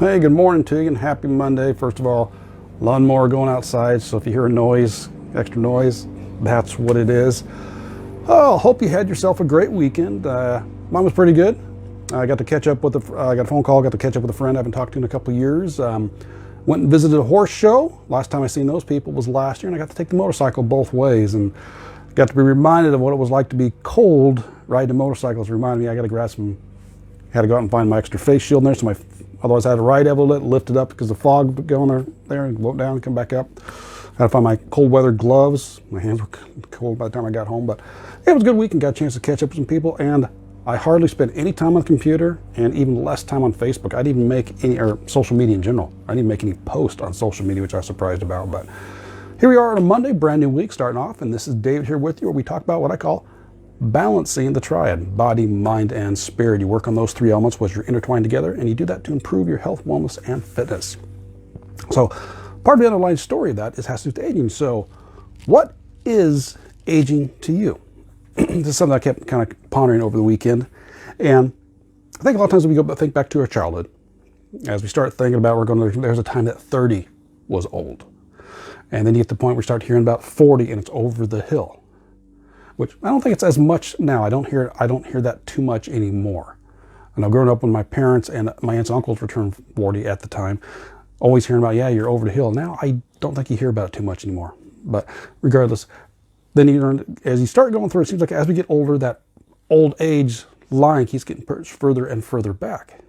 Hey, good morning to you and happy Monday. First of all, lawnmower going outside, so if you hear a noise, extra noise, that's what it is. Oh, hope you had yourself a great weekend. Mine was pretty good. I got to catch up with I got a phone call, got to catch up with a friend I haven't talked to in a couple of years. Went and visited a horse show. Last time I seen those people was last year, and I got to take the motorcycle both ways and got to be reminded of what it was like to be cold riding motorcycles. Reminded me I got to grab some, had to go out and find my extra face shield in there, so otherwise I had to ride able to lift it up because the fog would go on there and go down and come back up. I had to find my cold weather gloves. My hands were cold by the time I got home, but it was a good week and got a chance to catch up with some people. And I hardly spent any time on the computer and even less time on Facebook. I didn't even make any, or social media in general. I didn't even make any posts on social media, which I was surprised about. But here we are on a Monday, brand new week starting off. And this is David here with you, where we talk about what I call balancing the triad: body, mind, and spirit. You work on those three elements which are intertwined together, and you do that to improve your health, wellness, and fitness. So part of the underlying story of that has to do with aging. So what is aging to you? This is something I kept kind of pondering over the weekend. And I think a lot of times when we go think back to our childhood, as we start thinking about, there's a time that 30 was old. And then you get to the point where we start hearing about 40 and it's over the hill. Which I don't think it's as much now. I don't hear that too much anymore. And I've grown up with my parents and my aunts and uncles were turned 40 at the time, always hearing about, yeah, you're over the hill. Now I don't think you hear about it too much anymore. But regardless, then you learn, as you start going through, it seems like as we get older, that old age line keeps getting pushed further and further back.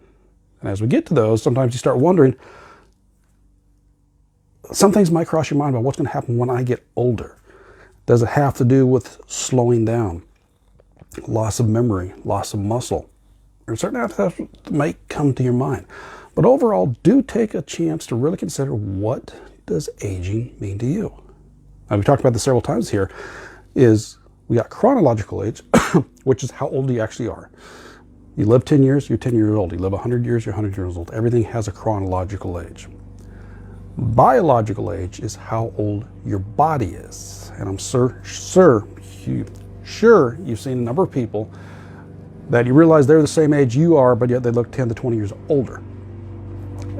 And as we get to those, sometimes you start wondering, some things might cross your mind about what's going to happen when I get older. Does it have to do with slowing down, loss of memory, loss of muscle? There are certain aspects that might come to your mind. But overall, do take a chance to really consider, what does aging mean to you? Now, we've talked about this several times here, is we got chronological age, which is how old you actually are. You live 10 years, you're 10 years old. You live 100 years, you're 100 years old. Everything has a chronological age. Biological age is how old your body is. And I'm sure you've seen a number of people that you realize they're the same age you are, but yet they look 10 to 20 years older.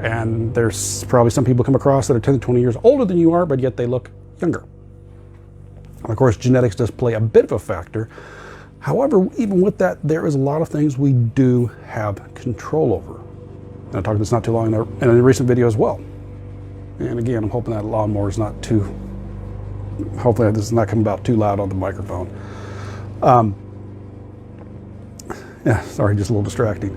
And there's probably some people come across that are 10 to 20 years older than you are, but yet they look younger. And of course, genetics does play a bit of a factor. However, even with that, there is a lot of things we do have control over. And I talked about this not too long in a recent video as well. And again, I'm hoping that lawnmower is not too, hopefully this is not coming about too loud on the microphone. Yeah, sorry, just a little distracting.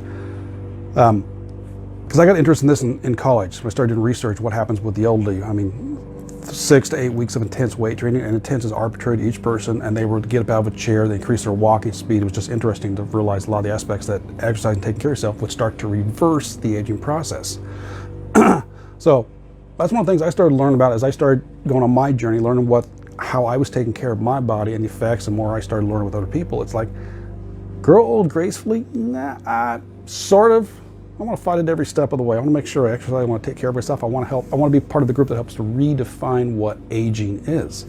Because I got interested in this in college. So I started doing research, what happens with the elderly. I mean, 6 to 8 weeks of intense weight training, and intense is arbitrary to each person, and they were to get up out of a chair, they increase their walking speed. It was just interesting to realize a lot of the aspects that exercise and taking care of yourself would start to reverse the aging process. So that's one of the things I started learning about as I started going on my journey, learning how I was taking care of my body and the effects, and more I started learning with other people. It's like, grow old gracefully? Nah, sort of. I want to fight it every step of the way. I want to make sure I exercise. I want to take care of myself. I want to help. I want to be part of the group that helps to redefine what aging is.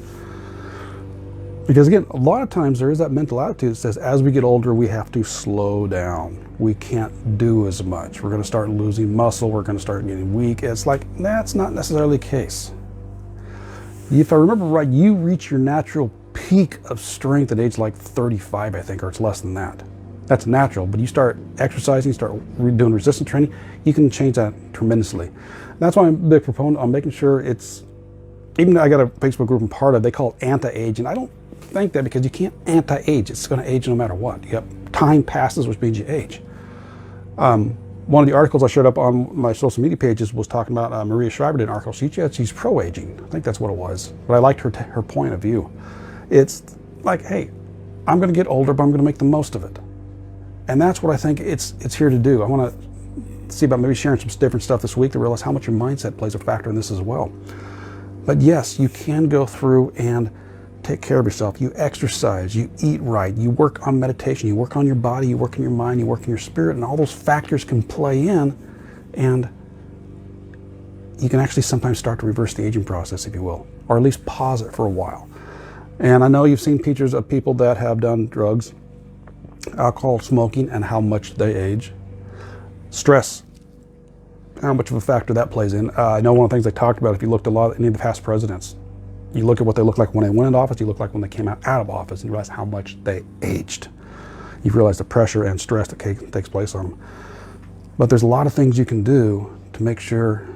Because again, a lot of times there is that mental attitude that says as we get older, we have to slow down. We can't do as much. We're going to start losing muscle. We're going to start getting weak. It's like, that's not necessarily the case. If I remember right, you reach your natural peak of strength at age like 35, I think, or it's less than that. That's natural, but you start exercising, start doing resistance training, you can change that tremendously. That's why I'm a big proponent on making sure it's, even though I got a Facebook group I'm part of, they call it anti-age, and I don't think that, because you can't anti-age. It's going to age no matter what. You got time passes, which means you age. One of the articles I showed up on my social media pages was talking about Maria Shriver did an article. She's pro-aging. I think that's what it was. But I liked her point of view. It's like, hey, I'm going to get older, but I'm going to make the most of it. And that's what I think it's here to do. I want to see about maybe sharing some different stuff this week to realize how much your mindset plays a factor in this as well. But yes, you can go through and take care of yourself. You exercise, you eat right, you work on meditation, you work on your body, you work on your mind, you work on your spirit, and all those factors can play in, and you can actually sometimes start to reverse the aging process, if you will, or at least pause it for a while. And I know you've seen pictures of people that have done drugs, alcohol, smoking, and how much they age. Stress how much of a factor that plays in. I know one of the things they talked about, if you looked at any of the past presidents, you look at what they looked like when they went into office, you look like when they came out of office, and you realize how much they aged. You realize the pressure and stress that takes place on them. But there's a lot of things you can do to make sure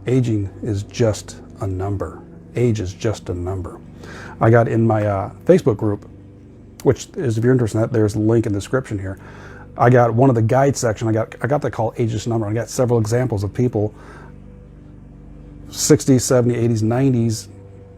aging is just a number. Age is just a number. I got in my Facebook group, which is, if you're interested in that, there's a link in the description here. I got one of the guide section. I got that called Age Just a Number. I got several examples of people, 60s, 70s, 80s, 90s.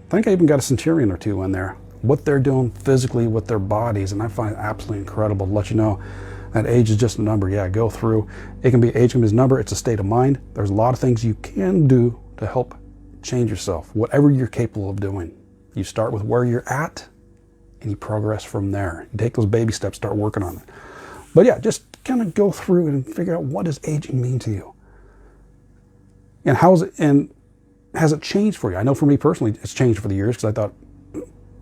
I think I even got a centurion or two in there. What they're doing physically with their bodies, and I find it absolutely incredible to let you know that age is just a number. Yeah, go through. Age can be a number. It's a state of mind. There's a lot of things you can do to help change yourself, whatever you're capable of doing. You start with where you're at, and you progress from there. You take those baby steps, start working on it. But yeah, just kind of go through and figure out, what does aging mean to you? And has it changed for you? I know for me personally, it's changed for the years, because I thought,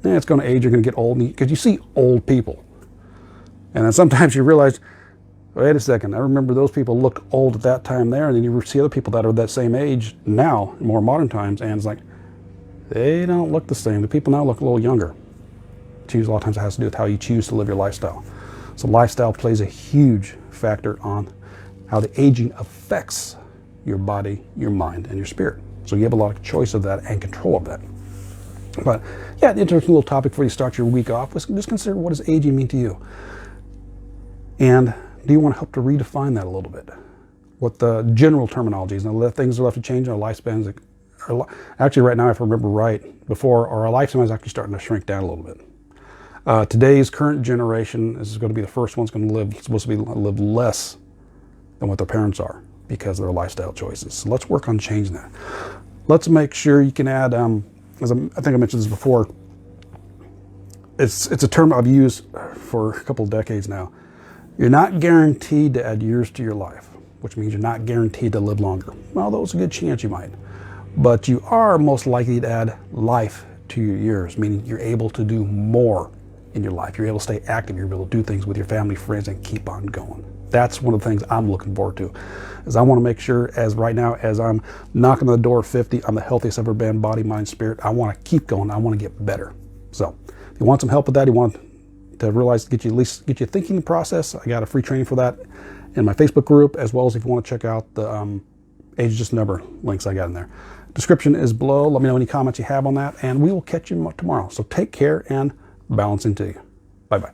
it's going to age, you're going to get old. Because you see old people. And then sometimes you realize, wait a second, I remember those people looked old at that time there, and then you see other people that are that same age now, in more modern times, and it's like, they don't look the same. The people now look a little younger. A lot of times it has to do with how you choose to live your lifestyle. So lifestyle plays a huge factor on how the aging affects your body, your mind, and your spirit. So you have a lot of choice of that and control of that. But yeah, the interesting little topic before you start your week off was just consider, what does aging mean to you? And do you want to help to redefine that a little bit? What the general terminology is. Now, things are left to change, our lifespans. Actually, right now, if I remember right, before, our lifespan is actually starting to shrink down a little bit. Today's current generation is going to be the first one's going to live less than what their parents are because of their lifestyle choices. So let's work on changing that. Let's make sure you can add, as I think I mentioned this before, it's a term I've used for a couple of decades now. You're not guaranteed to add years to your life, which means you're not guaranteed to live longer. Although it's a good chance you might. But you are most likely to add life to your years, meaning you're able to do more in your life. You're able to stay active. You're able to do things with your family, friends, and keep on going. That's one of the things I'm looking forward to, is I want to make sure, as right now, as I'm knocking on the door of 50, I'm the healthiest I've ever been, body, mind, spirit. I want to keep going. I want to get better. So if you want some help with that, you want to realize, get you thinking the process, I got a free training for that in my Facebook group, as well as if you want to check out the Age Just Number links I got in there. Description is below. Let me know any comments you have on that, and we will catch you tomorrow. So take care and balance into you. Bye-bye.